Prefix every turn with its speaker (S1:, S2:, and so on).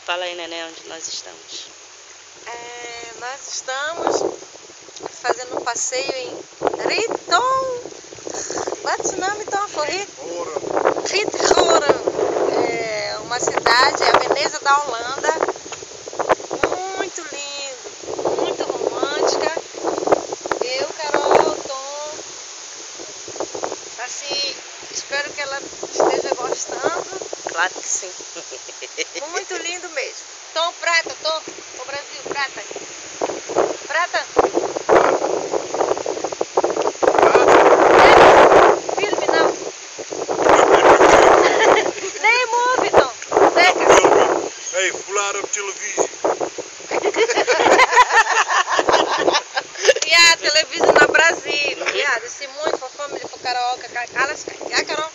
S1: Fala aí, Neném, onde nós estamos.
S2: Nós estamos fazendo um passeio em Riton. What's the name of it? Riethoorn. É uma cidade, é a Veneza da Holanda. Muito lindo, muito romântica. Eu, Carol, Tom, assim, espero que ela esteja gostando.
S1: Claro que sim.
S2: Muito lindo mesmo. Tom, prata, Tom. O Brasil, prata. Prata. Filme, não. Nem move, Tom. Pega.
S3: Hey, pular up television.
S2: Ja, televisão no Brasil. Ja, dus die mooi voor familie voor karaoke. Alles, ja, Carol.